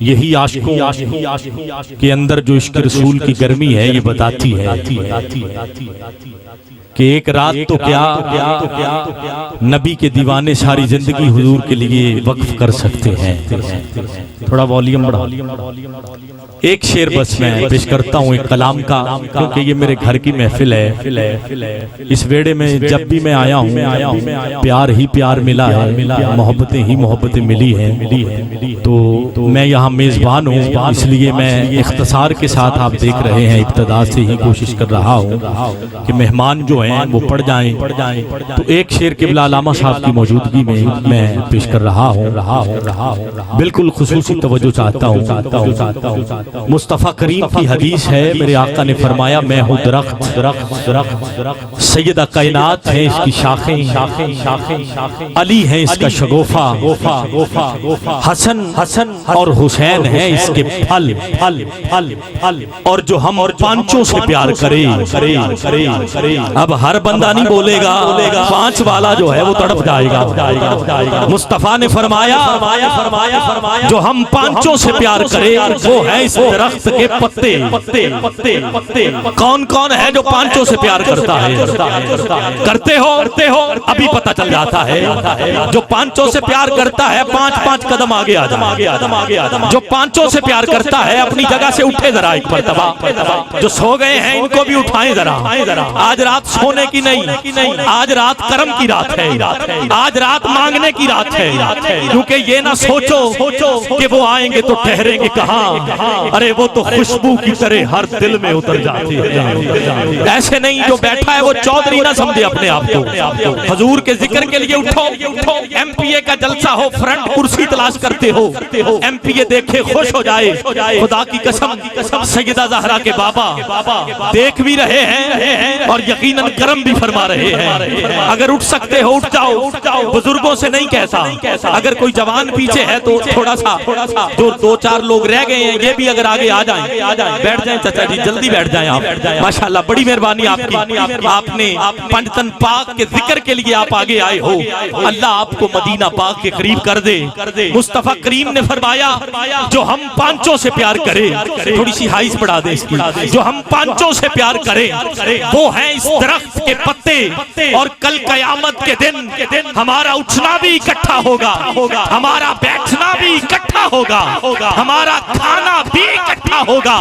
یہی عاشقوں کے اندر جو عشق رسول کی گرمی ہے یہ بتاتی ہے کہ ایک رات تو کیا نبی کے دیوانے ساری زندگی حضور کے لیے وقف کر سکتے ہیں۔ تھوڑا والیوم بڑھا۔ ایک شعر بس میں پیش کرتا ہوں ایک کلام کا، کیونکہ یہ میرے گھر کی محفل ہے۔ اس ویڑے میں جب بھی میں آیا ہوں پیار ہی پیار ملا ہے، محبتیں ہی محبتیں ملی ہیں، تو میں یہاں میزبان ہوں، اس لیے میں اختصار کے ساتھ آپ دیکھ رہے ہیں ابتدا سے ہی کوشش کر رہا ہوں کہ مہمان جو ہیں وہ پڑھ جائیں۔ تو ایک شعر قبلہ علامہ صاحب کی موجودگی میں پیش کر رہا ہوں، بالکل خصوصی توجہ چاہتا ہوں۔ مصطفیٰ کریم کی حدیث ہے، میرے آقا نے فرمایا میں ہوں درخت، سیدہ کائنات ہے اس کی شاخیں، علی ہے اس کا شگوفہ، حسن اور حسین ہے اس کے پھل، اور جو ہم پانچوں سے پیار کرے۔ اب ہر بندہ نہیں بولے گا، پانچ والا جو ہے وہ تڑپ جائے گا۔ مصطفیٰ نے فرمایا جو ہم پانچوں سے پیار کرے وہ ہے اس درخت کے پتے۔ کون کون ہے جو پانچوں سے پیار کرتا ہے؟ کرتے ہو ابھی پتہ چل جاتا ہے۔ جو پانچوں سے پیار کرتا ہے پانچ قدم آگے آ جائے۔ جو پانچوں سے پیار کرتا ہے اپنی جگہ سے اٹھے ذرا ایک مرتبہ۔ جو سو گئے ہیں ان کو بھی اٹھائیں ذرا۔ آج رات سونے کی نہیں، آج رات کرم کی رات ہے، آج رات مانگنے کی رات ہے۔ کیونکہ یہ نہ سوچو کہ وہ آئیں گے تو ٹھہریں گے کہاں، ارے وہ تو خوشبو کی طرح ہر دل میں اتر جاتی ہے۔ ایسے نہیں جو بیٹھا ہے وہ چودھری نہ سمجھے اپنے آپ کو۔ حضور کے ذکر کے لیے اٹھو، ایم پی اے کا جلسہ ہو فرنٹ کرسی تلاش کرتے ہو، ایم پی اے دیکھے خوش ہو جائے۔ خدا کی قسم سیدہ زہرا کے بابا دیکھ بھی رہے ہیں اور یقیناً کرم بھی فرما رہے ہیں۔ اگر اٹھ سکتے ہو اٹھ جاؤ، بزرگوں سے نہیں کہتا۔ اگر کوئی جوان پیچھے ہے تو تھوڑا سا جو دو چار لوگ رہ گئے ہیں یہ بھی اگر آگے آ جائیں، بیٹھ جائیں چچا جی، جلدی بیٹھ جائیں آپ۔ ماشاءاللہ بڑی مہربانی آپ کی، آپ نے پنجتن پاک کے ذکر کے لیے آپ آگے آئے ہو۔ اللہ آپ کو مدینہ پاک کے قریب کر دے۔ مصطفیٰ کریم نے فرمایا جو ہم پانچوں سے پیار کرے، تھوڑی سی ہائیز بڑھا دے اس کی، جو ہم پانچوں سے پیار کرے وہ ہیں اس درخت کے پتے، اور کل قیامت کے دن ہمارا اٹھنا بھی اکٹھا ہوگا، ہمارا بیٹھنا بھی اکٹھا ہوگا، ہمارا کھانا بھی اکٹھا ہوگا،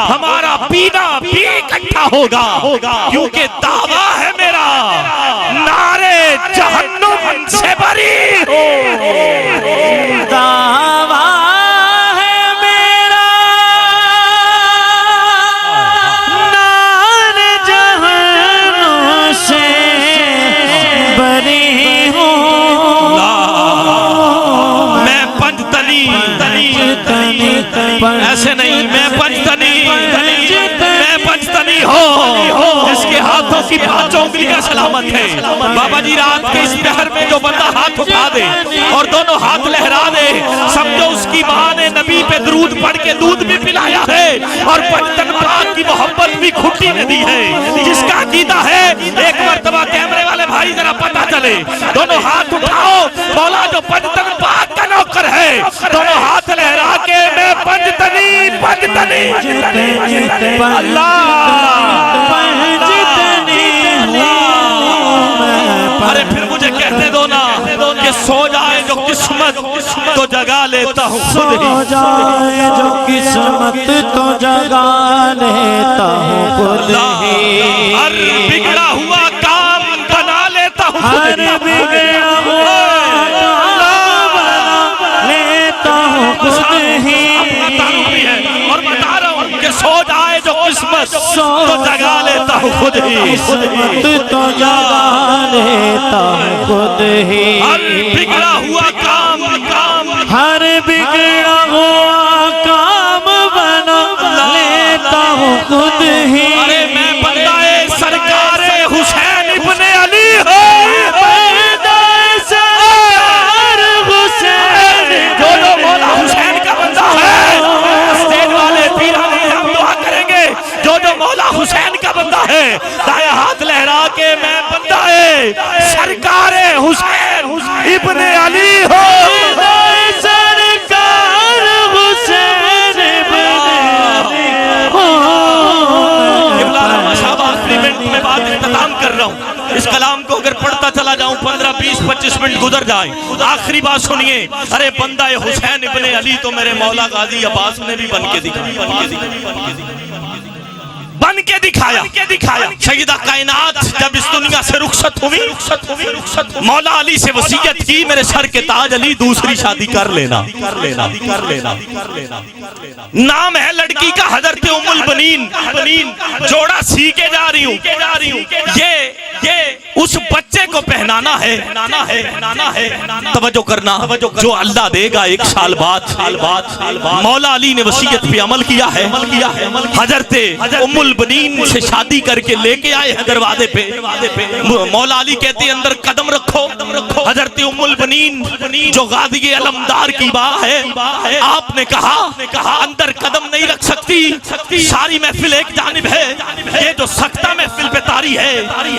ہمارا پینا بھی اکٹھا ہوگا، کیونکہ دعویٰ ہے میرا نعرے جہنم سے بری ہو۔ دعویٰ ہے میرا نعرے جہنم سے بری ہو۔ میں پنجتنی ایسے نہیں، میں پنجتنی ہو جس کے ہاتھوں کی پانچوں انگلیاں سلامت ہے۔ بابا جی رات کے اس پہر میں جو بندہ ہاتھ اٹھا دے اور دونوں ہاتھ لہرا دے، سمجھو اس کی ماں نے نبی پہ درود پڑھ کے دودھ بھی پلایا ہے اور پنجتن پاک کی محبت بھی کھٹی میں دی ہے۔ جس کا عقیدہ ہے ایک مرتبہ کیمرے والے بھائی ذرا پتہ چلے، دونوں ہاتھ اٹھاؤ، مولا جو پنجتن پاک کا نوکر ہے دونوں ہاتھ لہرا کے میں پنجتنی ارے پھر مجھے کہتے دو نا کہ سو جائے جو قسمت تو جگا لیتا ہوں خود ہی، سو جائے جو قسمت تو جگا لیتا ہوں خود ہی، ہر بگڑا ہوا کام بنا لیتا ہوں خود ہی، ہر بگڑا ہوا کام بنا لیتا ہوں خود ہی۔ اور بتا رہا ہوں کہ سو جائے جو قسمت تو جگا لیتا ہوں خود ہی، قسمت تو جگا لیتا ہوں خود ہی، ہر بگڑا ہوا کام ہر بگڑا ہوا کام بنا لیتا ہوں خود ہی۔ ارے میں بندہ سرکار حسین ابن علی ہوں، بندہ سرکار حسین، جو مولا حسین کا بندہ ہے اسٹیج والے پیرانے ہم دعا کریں گے، جو مولا حسین کا بندہ ہے دائیں ہاتھ لہرا کے میں بندہ سرکار حسین ابن علی ہوں، سرکار حسین آخری بات سنیے، ارے بندہ حسین ابن علی تو میرے مولا غازی عباس نے بھی بن کے دکھایا۔ سیدہ کائنات جب اس دنیا سے رخصت ہوئی، مولا علی سے وصیت کی میرے سر کے تاج علی دوسری شادی کر لینا۔ نام ہے لڑکی کا حضرت ام البنین، جوڑا سی کے جا رہی ہوں، یہ اس بچے کو پہنانا ہے۔ توجہ کرنا، جو اللہ دے گا 1 سال بعد مولا علی نے وصیت پہ عمل کیا ہے۔ حضرت ام البنین سے شادی کر کے لے کے آئے ہیں دروازے پہ۔ مولا علی کہتے ہیں اندر قدم رکھو۔ حضرت ام البنین جو غازی علمدار کی ماں ہے، آپ نے کہا اندر قدم نہیں رکھ سکتی، ساری محفل ایک جانب ہے، یہ جو سکتہ محفل پہ طاری ہے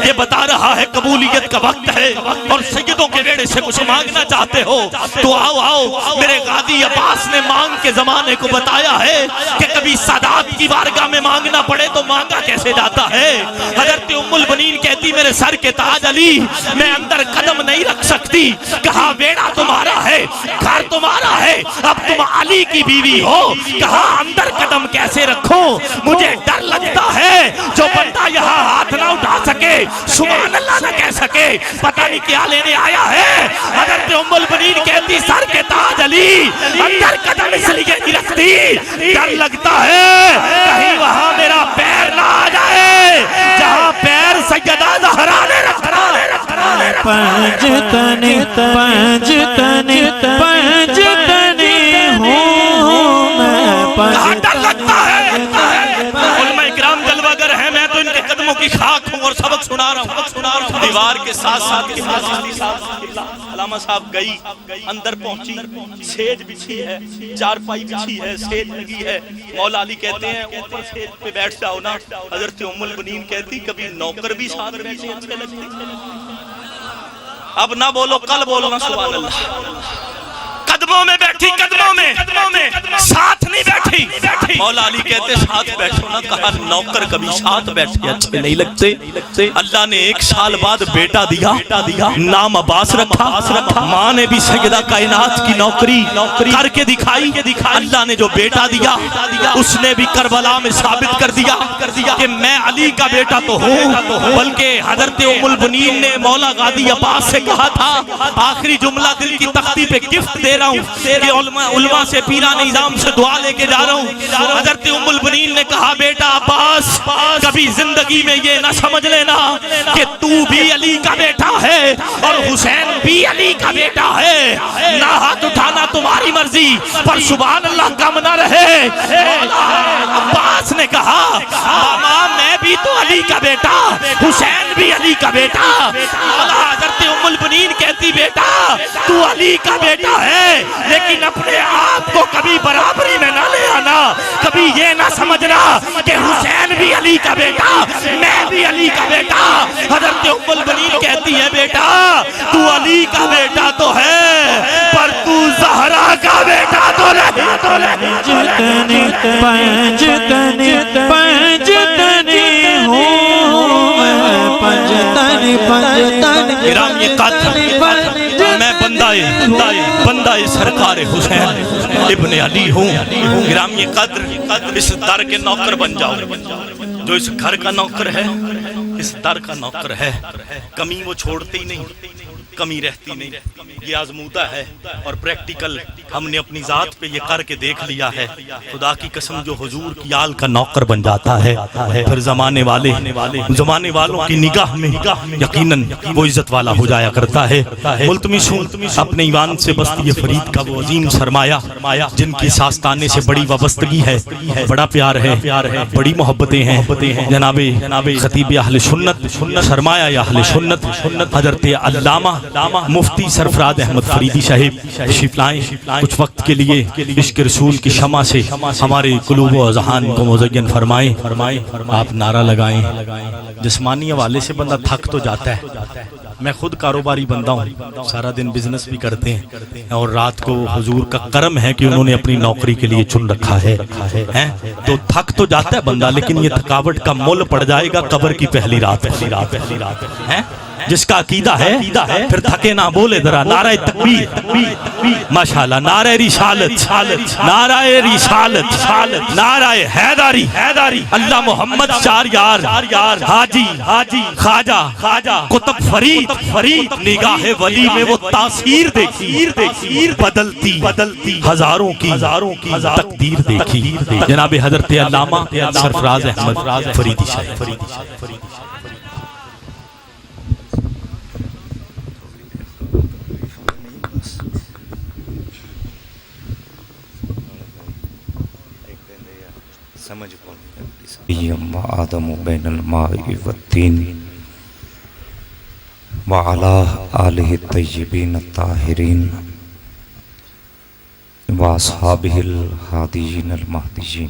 یہ بتا رہا ہے قبولیت کا وقت ہے، اور سیدوں کے بیڑے سے کچھ مانگنا چاہتے ہو تو آؤ۔ میرے غازی عباس نے مانگ کے زمانے کو بتایا ہے کہ کبھی سادات کی بارگاہ میں مانگنا پڑے تو مانگا کیسے جاتا ہے۔ حضرت ام البنین کہتی میرے سر کے تاج علی میں اندر قدم نہیں رکھ سکتی۔ کہا بیڑا تمہارا ہے، گھر تمہارا ہے، اب تم علی کی بیوی ہو، کہا اندر قدم کیسے رکھوں، مجھے ڈر لگتا ہے جو بندہ یہاں ہاتھ نہ اٹھا سکے، سبحان اللہ نہ کہہ سکے، پتہ نہیں کیا لینے آیا ہے۔ حضرت ام البنین کہتی سر کے تاج علی اندر قدم اس لیے نہیں رکھتی، ڈر لگتا ہے کہیں وہاں میرا پیر نہ آ جائے جہاں پیر سیدہ زہرا نے رکھا۔ پنجتنی ہوں میں، ڈر لگتا ہے۔ علماء اکرام جلوہ گر ہیں، میں تو ان کے قدموں کی خاک ہوں اور سبق سنا رہا ہوں۔ دیوار کے ساتھ علامہ صاحب گئی، اندر پہنچی، سیج بچھی ہے، چارپائی بچھی ہے، سیج لگی ہے۔ مولا علی کہتے ہیں اوپر سیج پہ بیٹھ جاؤ نا۔ حضرت ام البنین کہتی کبھی نوکر بھی ساتھ بیٹھے اچھے لگتے، اب نہ بولو کل بولنا سبحان اللہ۔ قدموں میں بیٹھی، قدموں میں ساتھ نہیں بیٹھی۔ مولا علی کہتے ساتھ بیٹھو نا، کہا نوکر کبھی ساتھ بیٹھے اچھے نہیں لگتے۔ اللہ نے 1 سال بعد بیٹا دیا، نام عباس رکھا۔ ماں نے بھی سیدہ کائنات کی نوکری کر کے دکھائی۔ اللہ نے جو بیٹا دیا اس نے بھی کربلا میں ثابت کر دیا کہ میں علی کا بیٹا تو ہوں، بلکہ حضرت ام البنین نے مولا غازی عباس سے کہا تھا آخری جملہ دل کی تختی پہ گفٹ دے رہا ہوں کہ علماء سے پیران نظام سے دعا لے کے جا رہا ہوں۔ حضرت ام البنین نے کہا بیٹا عباس کبھی زندگی میں یہ نہ سمجھ لینا کہ تو بھی علی کا بیٹا ہے اور حسین بھی علی کا بیٹا ہے، نہ ہاتھ اٹھانا تمہاری مرضی پر سبحان اللہ کم نہ رہے۔ عباس نے کہا ماں میں بھی تو علی کا بیٹا، حسین بھی علی کا بیٹا۔ حضرت ام البنین کہتی بیٹا تو علی کا بیٹا ہے لیکن اپنے آپ کو کبھی برابری میں نہ لے آنا، کبھی یہ نہ سمجھنا کہ حسین بھی علی کا بیٹا، میں بھی علی کا بیٹا۔ حضرت ام البنین کہتی ہے بیٹا تو علی کا بیٹا تو ہے پر تو زہرا کا بیٹا تو نہیں۔ پنجتنی ہوں میں، پنجتنی گرام یہ قاتل میں بندہ سرکار حسین ابن علی ہوں۔ گرام یہ قدر اس در کے نوکر بن جاؤ، جو اس گھر کا نوکر ہے، اس در کا نوکر ہے، کمی وہ چھوڑتی نہیں، کمی رہتی نہیں، یہ آزمودہ ہے اور پریکٹیکل ہم نے اپنی ذات پہ یہ کر کے دیکھ لیا ہے۔ خدا کی قسم جو حضور کی آل کا نوکر بن جاتا ہے پھر زمانے والوں کی نگاہ میں یقیناً وہ عزت والا ہو جایا کرتا ہے۔ ملتمس ہوں اپنے ایوان سے بستی فرید کا وہ عظیم سرمایہ جن کی ساستانے سے بڑی وابستگی ہے، بڑا پیار ہے، بڑی محبتیں ہیں، جناب خطیب اہل سنت، سرمایہ اہل سنت حضرت علامہ مفتی سرفراز احمد فریدی صاحب تشریف لائیں، کچھ وقت کے لیے عشق رسول کی شمع سے ہمارے قلوب و اذہان کو مزین فرمائیں۔ آپ نعرہ لگائیں۔ جسمانی حوالے سے بندہ تھک تو جاتا ہے، میں خود کاروباری بندہ ہوں، سارا دن بزنس بھی کرتے ہیں اور رات کو حضور کا کرم ہے کہ انہوں نے اپنی نوکری کے لیے چن رکھا ہے، تو تھک تو جاتا ہے بندہ، لیکن یہ تھکاوٹ کا مول پڑ جائے گا قبر کی پہلی رات۔ جس کا عقیدہ ہے پھر تھکے نہ بولے ذرا نعرہ تکبیر ماشاءاللہ، نعرہ رسالت، نعرہ رسالت، نعرہ حیدری، اللہ محمد چار یار، حاجی خواجہ قطب فرید، نگاہ ولی میں وہ تاثیر دیکھی، بدلتی ہزاروں کی تقدیر دیکھی۔ جناب حضرت علامہ سرفراز احمد فریدی صاحب۔ آدم بین الماء والتین وعلی آلہ الطیبین الطاہرین واصحابہ الہادیین المہدیین،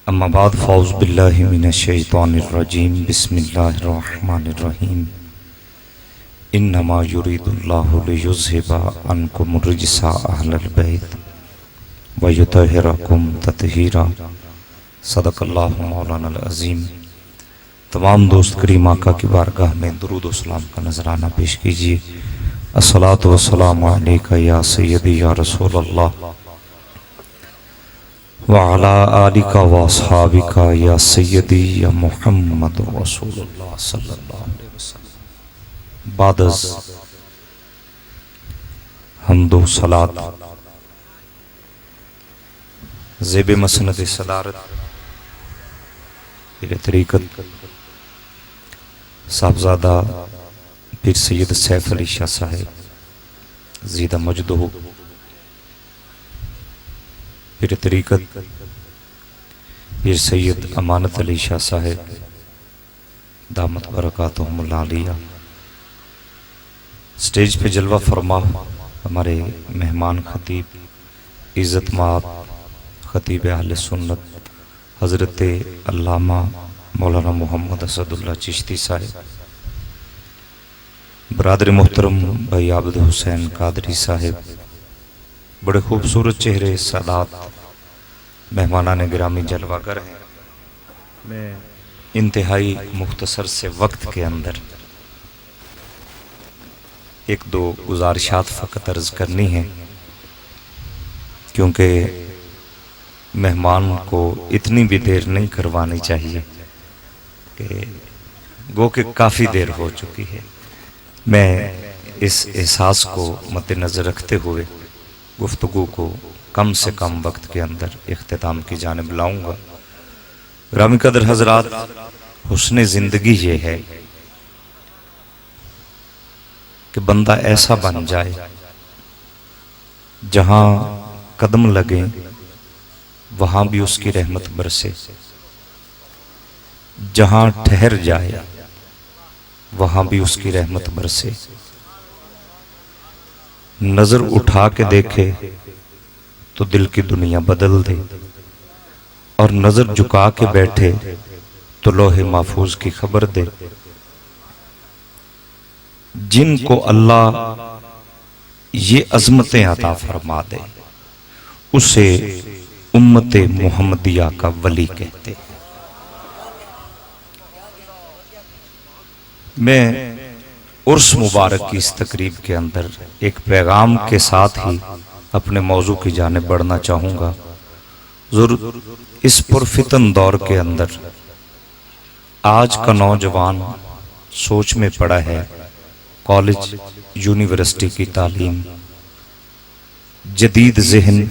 اما بعد فاعوذ باللہ من الشیطان الرجیم، بسم اللہ الرحمن الرحیم۔ انما یرید اللہ لیذھب عنکم الرجس اہل البیت ویطہرکم تطہیرا۔ صدق اللہ مولانا العظیم۔ تمام دوست کریم آقا کی بارگاہ میں درود و سلام کا نذرانہ پیش کیجیے۔ الصلاۃ والسلام علیک یا سیدی یا رسول اللہ وعلی آلک واصحابک یا سیدی یا محمد رسول اللہ صلی اللہ علیہ وسلم۔ بعد از حمد و صلاۃ زیب مسند صدارت پیر طریقت صاحبزادہ پیر سید سیف علی شاہ صاحب زیدہ مجدہ، پیر طریقت پیر سید امانت علی شاہ صاحب دامت برکاتہم العالیہ، سٹیج پہ جلوہ فرما ہمارے مہمان خطیب عزت مآب خطیب اہل سنت حضرت علامہ مولانا محمد اسد اللہ چشتی صاحب، برادر محترم بھائی عابد حسین قادری صاحب، بڑے خوبصورت چہرے سادات مہمانان گرامی جلوہ گر ہیں۔ میں انتہائی مختصر سے وقت کے اندر ایک دو گزارشات فقط عرض کرنی ہیں، کیونکہ مہمان کو اتنی بھی دیر نہیں کروانی چاہیے کہ گو کہ کافی دیر ہو چکی ہے۔ میں اس احساس کو مد نظر رکھتے ہوئے گفتگو کو کم سے کم وقت کے اندر اختتام کی جانب لاؤں گا۔ گرامی قدر حضرات، حسن زندگی یہ ہے کہ بندہ ایسا بن جائے جہاں قدم لگیں وہاں بھی اس کی رحمت برسے، جہاں ٹھہر جائے وہاں بھی اس کی رحمت برسے، نظر اٹھا کے دیکھے تو دل کی دنیا بدل دے، اور نظر جھکا کے بیٹھے تو لوح محفوظ کی خبر دے۔ جن کو اللہ یہ عظمتیں عطا فرما دے اسے امت محمدیہ کا ولی کہتے۔ میں عرس مبارک کی اس تقریب کے اندر ایک پیغام کے ساتھ ہی اپنے موضوع کی جانب بڑھنا چاہوں گا۔ ضرور اس پرفتن دور کے اندر آج کا نوجوان سوچ میں پڑا ہے، کالج یونیورسٹی کی تعلیم، جدید ذہن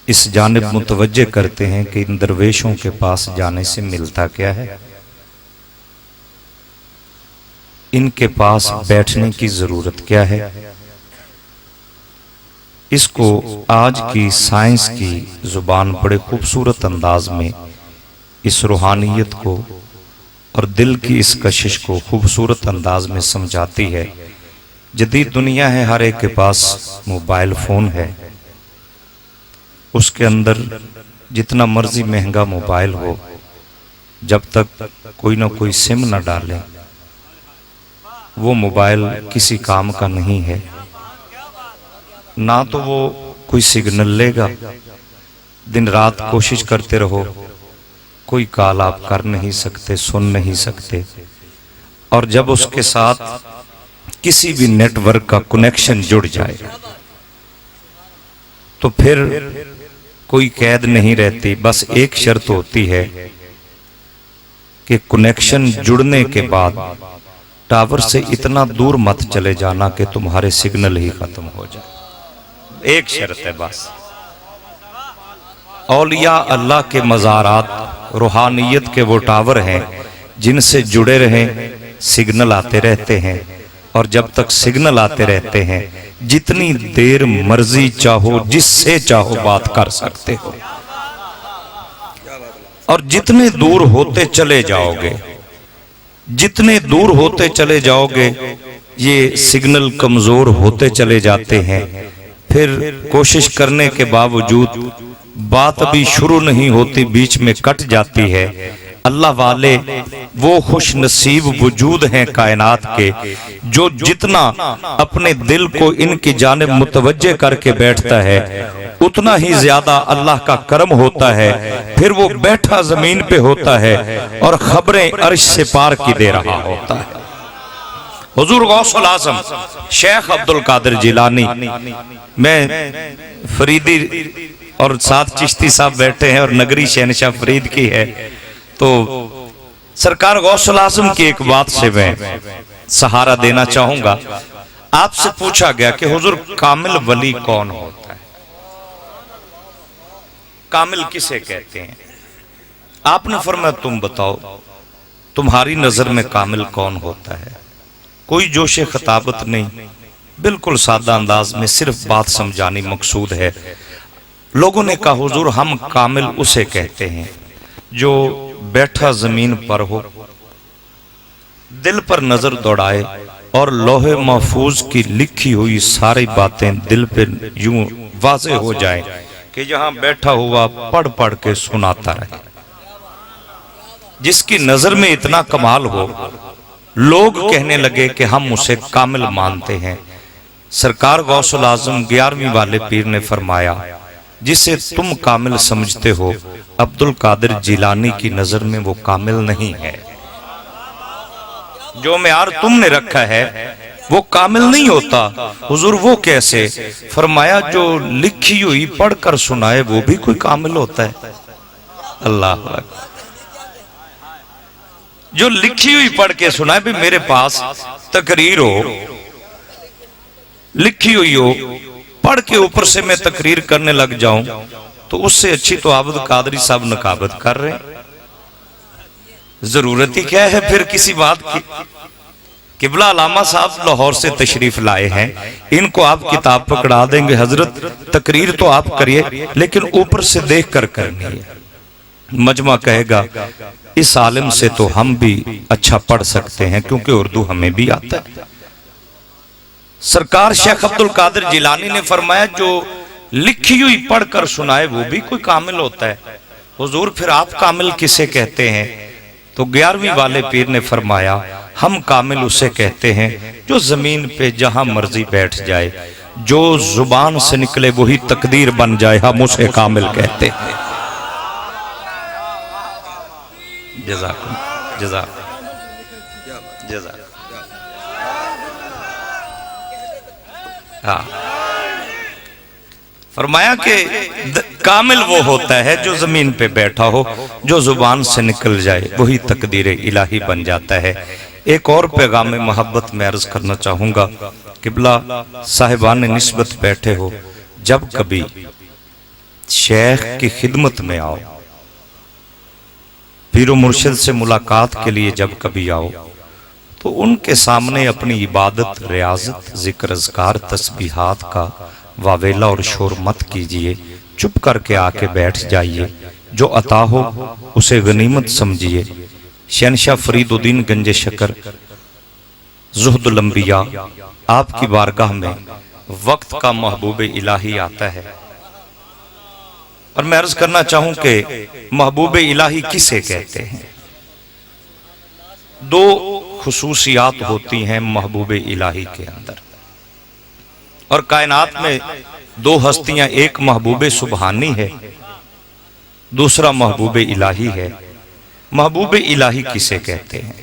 اس جانب متوجہ کرتے ہیں کہ ان درویشوں کے پاس جانے سے ملتا کیا ہے، ان کے پاس بیٹھنے کی ضرورت کیا ہے۔ اس کو آج کی سائنس کی زبان بڑے خوبصورت انداز میں اس روحانیت کو اور دل کی اس کشش کو خوبصورت انداز میں سمجھاتی ہے۔ جدید دنیا ہے، ہر ایک کے پاس موبائل فون ہے، اس کے اندر جتنا مرضی مہنگا موبائل ہو، جب تک کوئی نہ کوئی سم نہ ڈالے وہ موبائل کسی کام کا نہیں ہے۔ نہ تو وہ کوئی سگنل لے گا، دن رات کوشش کرتے رہو، کوئی کال آپ کر نہیں سکتے، سن نہیں سکتے۔ اور جب اس کے ساتھ کسی بھی نیٹ ورک کا کنیکشن جڑ جائے تو پھر کوئی قید نہیں رہتی، بس ایک شرط ہوتی ہے کہ کنیکشن جڑنے کے بعد ٹاور سے اتنا دور مت چلے جانا کہ تمہارے سگنل ہی ختم ہو جائے. ایک شرط ہے بس. اولیاء اللہ کے مزارات روحانیت کے وہ ٹاور ہیں جن سے جڑے رہیں، سگنل آتے رہتے ہیں، اور جب تک سگنل آتے رہتے ہیں جتنی دیر مرضی چاہو جس سے چاہو بات کر سکتے ہو، اور جتنے دور ہوتے چلے جاؤ گے، جتنے دور ہوتے چلے جاؤ گے یہ سگنل کمزور ہوتے چلے جاتے ہیں. پھر کوشش کرنے کے باوجود بات بھی شروع نہیں ہوتی، بیچ میں کٹ جاتی ہے. اللہ والے وہ خوش نصیب وجود ہیں کائنات کے جو جتنا اپنے دل کو ان کی جانب متوجہ کر کے بیٹھتا ہے اتنا ہی زیادہ اللہ کا کرم ہوتا ہے. پھر وہ بیٹھا زمین پہ ہوتا ہے اور خبریں عرش سے پار کی دے رہا ہوتا ہے. حضور غوث الاعظم شیخ عبدالقادر جیلانی، میں فریدی اور ساتھ چشتی صاحب بیٹھے ہیں اور نگری شہنشاہ فرید کی ہے، تو سرکار غوث الاعظم کی ایک بات سے میں سہارا دینا چاہوں گا. آپ سے پوچھا گیا کہ حضور کامل ولی کون ہوتا ہے، کامل کسے کہتے ہیں؟ آپ نے فرمایا تم بتاؤ تمہاری نظر میں کامل کون ہوتا ہے؟ کوئی جوش خطابت نہیں، بالکل سادہ انداز میں صرف بات سمجھانی مقصود ہے. لوگوں نے کہا حضور ہم کامل اسے کہتے ہیں جو بیٹھا زمین پر ہو، دل پر نظر دوڑائے اور لوح محفوظ کی لکھی ہوئی ساری باتیں دل پہ یوں واضح ہو جائیں کہ جہاں بیٹھا ہوا پڑھ پڑھ کے سناتا رہے. جس کی نظر میں اتنا کمال ہو، لوگ کہنے لگے کہ ہم اسے کامل مانتے ہیں. سرکار غوث الاعظم 11ویں والے پیر نے فرمایا جسے تم کامل سمجھتے ہو عبدالقادر جیلانی کی نظر میں وہ کامل نہیں ہے. جو معیار تم نے رکھا ہے وہ کامل نہیں ہوتا. حضور وہ کیسے؟ فرمایا جو لکھی ہوئی پڑھ کر سنائے وہ بھی کوئی کامل ہوتا ہے. اللہ اکبر. جو لکھی ہوئی پڑھ کے سنائے، بھی میرے پاس تقریر ہو، لکھی ہوئی ہو، پڑھ کے اوپر سے میں تقریر کرنے لگ جاؤں تو اس سے اچھی تو عابد قادری صاحب نقابت کر رہے ہیں. ضرورت ہی کیا ہے پھر کسی بات کی؟ قبلہ علامہ صاحب لاہور سے تشریف لائے ہیں، ان کو آپ کتاب پکڑا دیں گے حضرت تقریر تو آپ کریے لیکن اوپر سے دیکھ کر کرنی ہے. مجمع کہے گا اس عالم سے تو ہم بھی اچھا پڑھ سکتے ہیں کیونکہ اردو ہمیں بھی آتا ہے. سرکار شیخ عبدالقادر جیلانی نے فرمایا جو لکھی ہوئی پڑھ کر سنائے وہ بھی کوئی کامل ہوتا ہے. حضور پھر آپ کامل کسے کہتے ہیں؟ تو 11ویں والے پیر نے فرمایا ہم کامل اسے کہتے ہیں جو زمین پہ جہاں مرضی بیٹھ جائے، جو زبان سے نکلے وہی تقدیر بن جائے، ہم اسے کامل کہتے ہیں. جزاکم جزاکم جزاکم. ہاں فرمایا کہ کامل وہ ہوتا ہے جو زمین پہ بیٹھا ہو، جو زبان سے نکل جائے وہی تقدیر الہی بن جاتا ہے. ایک اور پیغام محبت میں عرض کرنا چاہوں گا. قبلہ صاحبان نسبت بیٹھے ہو، جب کبھی شیخ کی خدمت میں آؤ، پیر و مرشد سے ملاقات کے لیے جب کبھی آؤ تو ان کے سامنے اپنی عبادت، ریاضت، ذکر اذکار، تسبیحات کا واویلا اور شور مت کیجئے. چپ کر کے آ کے بیٹھ جائیے. جو عطا ہو اسے غنیمت سمجھیے. شہنشاہ فرید الدین گنج شکر زہد الانبیاء آپ کی بارگاہ میں وقت کا محبوب الہی آتا ہے، اور میں عرض کرنا چاہوں کہ محبوب الہی کسے کہتے ہیں؟ دو خصوصیات ہوتی ہیں محبوب الہی کے اندر، اور کائنات میں دو ہستیاں، ایک محبوب سبحانی ہے، دوسرا محبوب الہی ہے. محبوب الہی کسے کہتے ہیں؟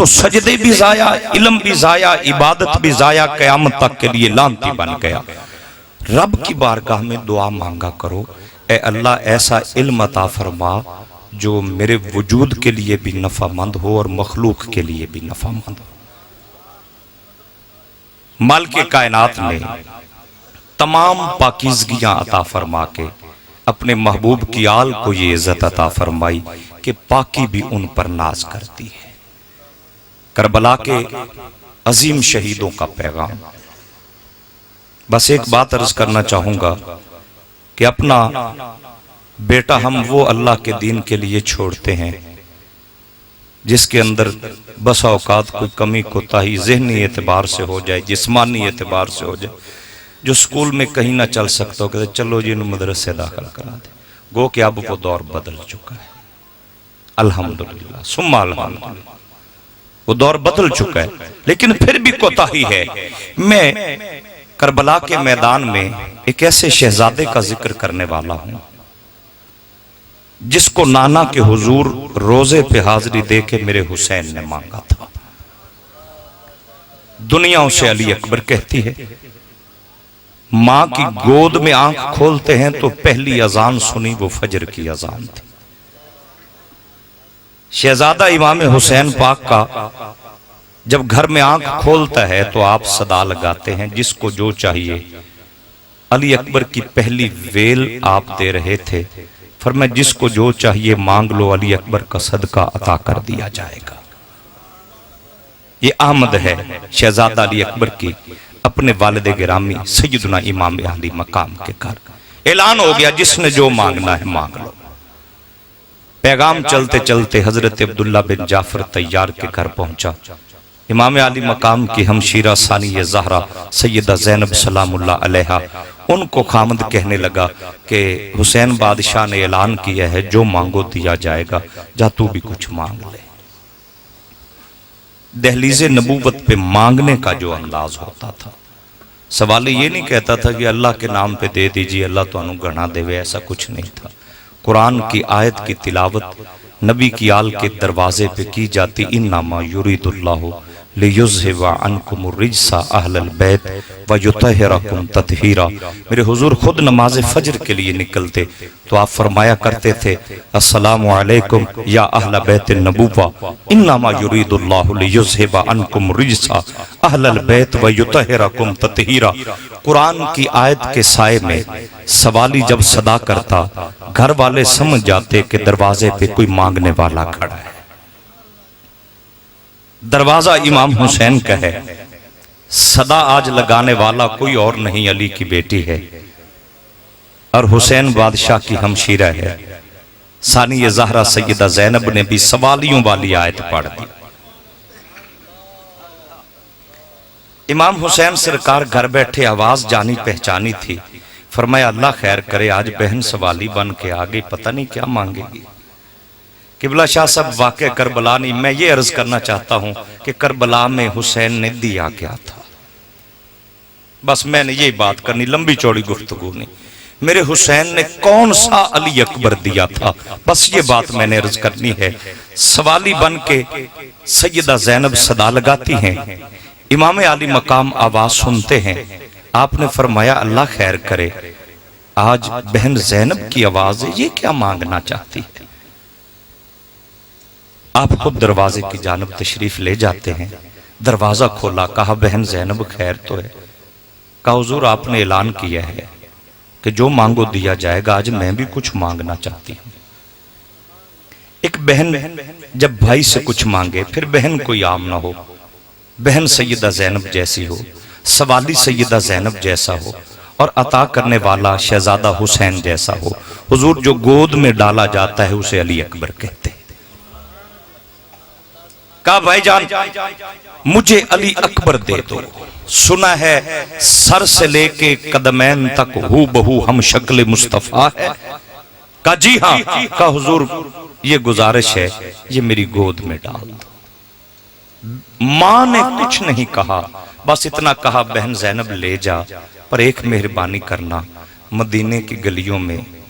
تو سجدے بھی ضائع، علم بھی ضائع، عبادت بھی ضائع، قیامت تک کے لیے لعنتی بن گیا۔ رب کی بارگاہ میں دعا مانگا کرو، اے اللہ ایسا علم عطا فرما جو میرے وجود کے لیے بھی نفع مند ہو اور مخلوق کے لیے بھی نفع مند ہو۔ مالک کائنات نے تمام پاکیزگیاں عطا فرما کے اپنے محبوب کی آل کو یہ عزت عطا فرمائی کہ پاکی بھی ان پر ناز کرتی ہے۔ کربلا کے عظیم شہیدوں کا پیغام۔ بس ایک بات عرض کرنا چاہوں گا کہ اپنا بیٹا ہم وہ اللہ کے دین کے لیے چھوڑتے ہیں جس کے اندر بسا اوقات کوئی کمی کوتاہی ذہنی اعتبار سے ہو جائے، جسمانی اعتبار سے ہو جائے، جو سکول میں کہیں نہ چل سکتا ہو کہتے چلو جی انہوں مدرسے داخل کرا دیں۔ گو کہ اب وہ دور بدل چکا ہے، الحمدللہ ثم الحمدللہ، وہ دور بدل چکا ہے، لیکن پھر بھی کوتاہی ہے۔ میں کربلا کے میدان میں ایک ایسے شہزادے کا ذکر کرنے والا ہوں جس کو نانا کے حضور روزے پہ حاضری دے کے میرے حسین نے مانگا تھا۔ دنیا اسے علی اکبر کہتی ہے۔ ماں کی گود میں آنکھ کھولتے ہیں تو پہلی اذان سنی وہ فجر کی اذان تھی۔ شہزادہ امام حسین پاک کا جب گھر میں آنکھ کھولتا ہے تو آپ صدا لگاتے ہیں جس کو جو چاہیے۔ علی اکبر کی پہلی ویل آپ دے رہے تھے، فرمایا جس کو جو چاہیے مانگ لو، علی اکبر کا صدقہ عطا کر دیا جائے گا۔ یہ آمد ہے شہزادہ علی اکبر کی اپنے والد گرامی سیدنا امام علی مقام کے گھر۔ اعلان ہو گیا جس نے جو مانگنا ہے مانگ لو۔ پیغام چلتے چلتے حضرت عبداللہ بن جعفر طیار کے گھر پہنچا۔ امام علی مقام کی ہمشیرہ ثانیہ زہرہ سیدہ زینب سلام اللہ علیہا، ان کو خامد کہنے لگا کہ حسین بادشاہ نے اعلان کیا ہے جو مانگو دیا جائے گا، جا تو بھی کچھ مانگ لے۔ دہلیز نبوت پہ مانگنے کا جو انداز ہوتا تھا، سوال یہ نہیں کہتا تھا کہ اللہ کے نام پہ دے دیجئے اللہ تو انہوں گھنا دے وے، ایسا کچھ نہیں تھا۔ قرآن کی آیت کی تلاوت نبی کی آل کے دروازے پہ کی جاتی، انما یرید اللہ لیذھب عنکم الرجس اہل البیت ویطہرکم تطہیرا۔ میرے حضور خود نماز فجر کے لیے نکلتے تو آپ فرمایا کرتے تھے السلام علیکم یا اہل بیت النبوہ انما یرید اللہ لیذھب عنکم الرجس اہل البیت ویطہرکم تطہیرا۔ قرآن کی آیت کے سائے میں سوالی جب صدا کرتا، گھر والے سمجھ جاتے کہ دروازے پہ کوئی مانگنے والا کھڑا ہے۔ دروازہ امام حسین کا ہے، صدا آج لگانے والا کوئی اور نہیں علی کی بیٹی ہے اور حسین بادشاہ کی ہمشیرہ ہے۔ ثانیہ زہرہ سیدہ زینب نے بھی سوالیوں والی آیت پڑھ دی۔ امام حسین سرکار گھر بیٹھے، آواز جانی پہچانی تھی، فرمایا اللہ خیر کرے آج بہن سوالی بن کے آگئی، پتہ نہیں کیا مانگے گی۔ قبلہ شاہ صاحب واقع کربلا نہیں، میں یہ عرض کرنا چاہتا ہوں کہ کربلا میں حسین نے دیا کیا تھا۔ بس میں نے یہ بات کرنی، لمبی چوڑی گفتگو نہیں۔ میرے حسین نے کون سا علی اکبر دیا تھا، بس یہ بات میں نے عرض کرنی ہے۔ سوالی بن کے سیدہ زینب صدا لگاتی ہیں، امام علی مقام آواز سنتے ہیں۔ آپ نے فرمایا اللہ خیر کرے آج بہن زینب کی آواز ہے، یہ کیا مانگنا چاہتی ہے؟ آپ خود دروازے کی جانب تشریف لے جاتے ہیں، دروازہ کھولا، کہا بہن زینب خیر تو ہے؟ کہا حضور آپ نے اعلان کیا ہے کہ جو مانگو دیا جائے گا، آج میں بھی کچھ مانگنا چاہتی ہوں۔ ایک بہن جب بھائی سے کچھ مانگے پھر بہن کوئی عام نہ ہو، بہن سیدہ زینب جیسی ہو، سوالی سیدہ زینب جیسا ہو اور عطا کرنے والا شہزادہ حسین جیسا ہو۔ حضور جو گود میں ڈالا جاتا ہے اسے علی اکبر کہتے ہیں۔ کہا بھائی جان مجھے علی اکبر دے دو، سنا ہے سر سے لے کے قدمین تک ہو بہو ہم شکل مصطفیٰ ہے۔ کہا جی ہاں۔ کہا حضور یہ گزارش ہے یہ میری گود میں ڈال دو۔ ماں نے کچھ نہیں کہا، بس اتنا کہا بہن زینب لے جا، پر ایک مہربانی کرنا، مدینے کی گلیوں میں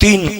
3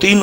3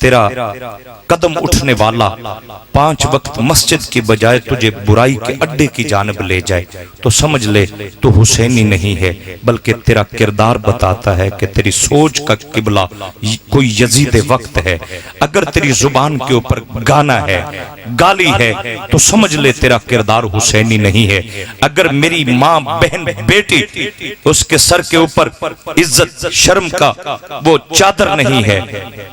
تیرا قدم اٹھنے والا 5 وقت مسجد کی بجائے تجھے برائی کے اڈے کی جانب لے جائے تو سمجھ لے تو حسینی نہیں ہے، بلکہ تیرا کردار بتاتا ہے کہ تیری سوچ کا قبلہ کوئی یزید وقت ہے۔ اگر تیری زبان کے اوپر گانا ہے، گالی ہے، تو سمجھ لے تیرا کردار حسینی نہیں ہے۔ اگر میری ماں، بہن، بیٹی، اس کے سر کے اوپر عزت شرم کا وہ چادر نہیں ہے،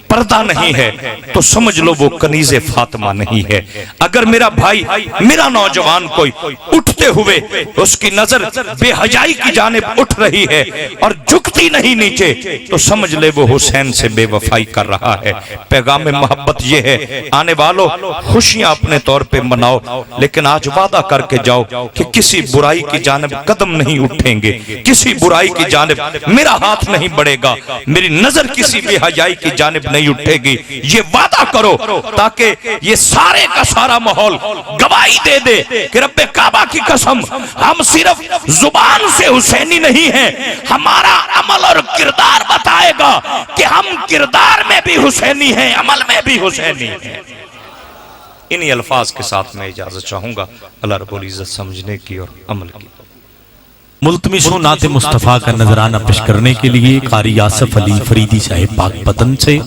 پردہ نہیں ہے، تو سمجھ لو وہ کنیز فاطمہ نہیں ہے۔ اگر میرا بھائی، میرا نوجوان کوئی اٹھتے ہوئے اس کی نظر بے حیائی کی جانب اٹھ رہی ہے اور جھکتی نہیں نیچے، تو سمجھ لے وہ حسین سے بے وفائی کر رہا ہے۔ پیغام محبت یہ ہے، آنے والوں خوشیاں اپنے طور پہ مناؤ، لیکن آج وعدہ کر کے جاؤ کہ کسی برائی کی جانب قدم نہیں اٹھیں گے، کسی برائی کی جانب میرا ہاتھ نہیں بڑھے گا، میری نظر کسی بے حیائی کی جانب نہیں اٹھے گی۔ یہ وعدہ کرو تاکہ یہ سارے کا سارا ماحول گواہی دے دے کہ رب کعبہ کی قسم، ہم صرف زبان سے حسینی نہیں ہیں، ہمارا عمل اور کردار بتائے گا کہ ہم کردار میں بھی حسینی ہیں، عمل میں بھی حسینی ہیں۔ انہی الفاظ کے ساتھ میں اجازت چاہوں گا اللہ رب العزت سمجھنے کی اور عمل کی۔ ملتمس ہوں نعت مصطفیٰ کا نذرانہ پیش کرنے کے لیے قاری آصف علی فریدی صاحب پاک پتن سے،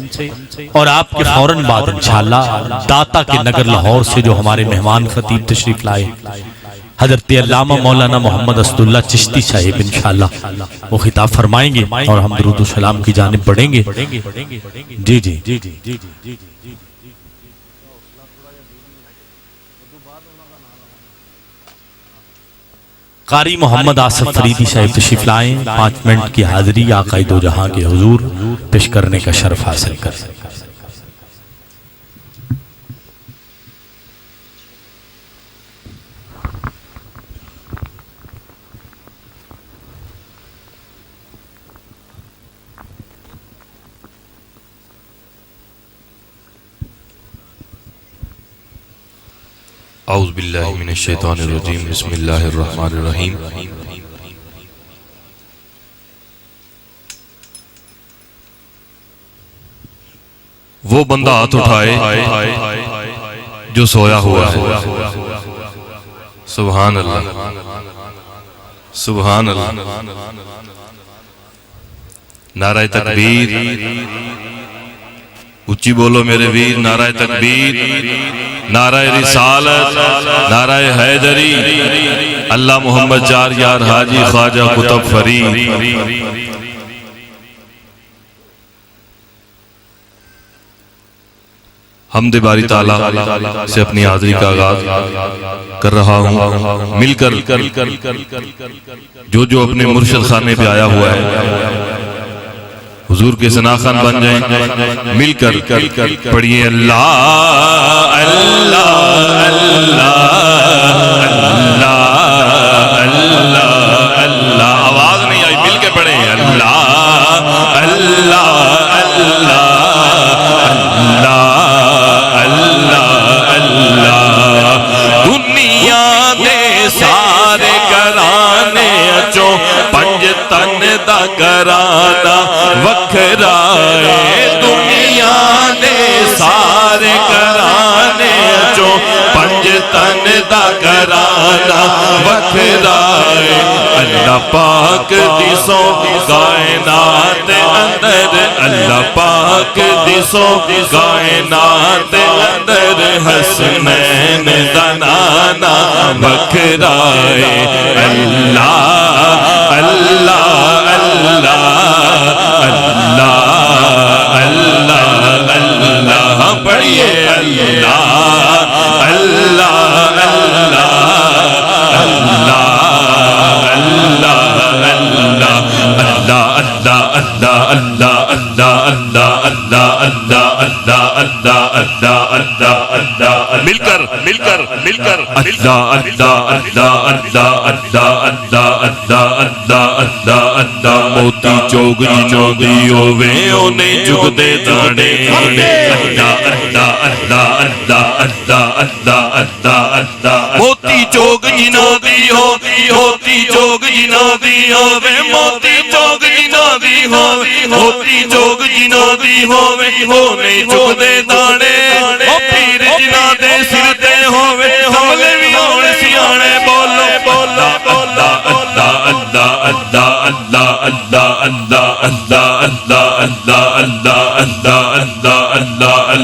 اور آپ کے فوراً بعد انشاءاللہ داتا کے نگر لاہور سے جو ہمارے مہمان خطیب تشریف لائے حضرت علامہ مولانا محمد اسداللہ چشتی صاحب انشاءاللہ وہ خطاب فرمائیں گے اور ہم درود و سلام کی جانب بڑھیں گے۔ جی جی جی جی جی قاری محمد آصف فریدی صاحب تشریف لائیں، 5 منٹ کی حاضری آقا دو جہاں کے حضور پیش کرنے کا شرف حاصل کریں۔ اعوذ باللہ من الشیطان الرجیم، بسم اللہ الرحمن الرحیم۔ وہ بندہ ہاتھ اٹھائے جو سویا ہوا ہے۔ سبحان اللہ، سبحان اللہ۔ نعرہ تکبیر، اچھی بولو میرے ویر، نعرہ تکبیر، نعرہ رسالت، نعرہ حیدری، اللہ محمد چار یار حاجی خواجہ قطب فرید۔ حمد باری تعالیٰ سے اپنی حاضری کا آغاز کر رہا ہوں۔ مل کر جو اپنے مرشد خانے پہ آیا ہوا ہے حضور کے ثناخان بن جائیں، مل کر پڑھیے اللہ اللہ اللہ اللہ اللہ اللہ۔ آواز نہیں آئی، مل کے پڑھیں اللہ اللہ اللہ اللہ اللہ۔ دنیا دے سارے گرانے چو پنج تن دا گرانا وکھرائے، دنیا دے سارے گرانے چو پنج تن دا گرانا وکھرائے۔ اللہ پاک دی سو کائنات اندر، اللہ پاک دی سو کائنات اندر حسنین دا نانا وکھرائے۔ اللہ اللہ اللہ اللہ اللہ اللہ، پڑھیے اللہ اللہ اللہ اللہ اللہ اللہ اللہ اللہ اللہ اللہ اللہ اللہ اللہ اللہ اللہ۔ مل کر اللہ اللہ اللہ اللہ اللہ اللہ اللہ اللہ اللہ اللہ۔ موتی چوگ جنودی ہووے اونے جگ دے دانے، اللہ اللہ اللہ اللہ اللہ اللہ اللہ اللہ۔ موتی چوگ جنودی ہوتی چوگ جنودی ہووے، موتی چوگ جنودی ہووے، موتی چوگ جنودی ہووے اونے جگ دے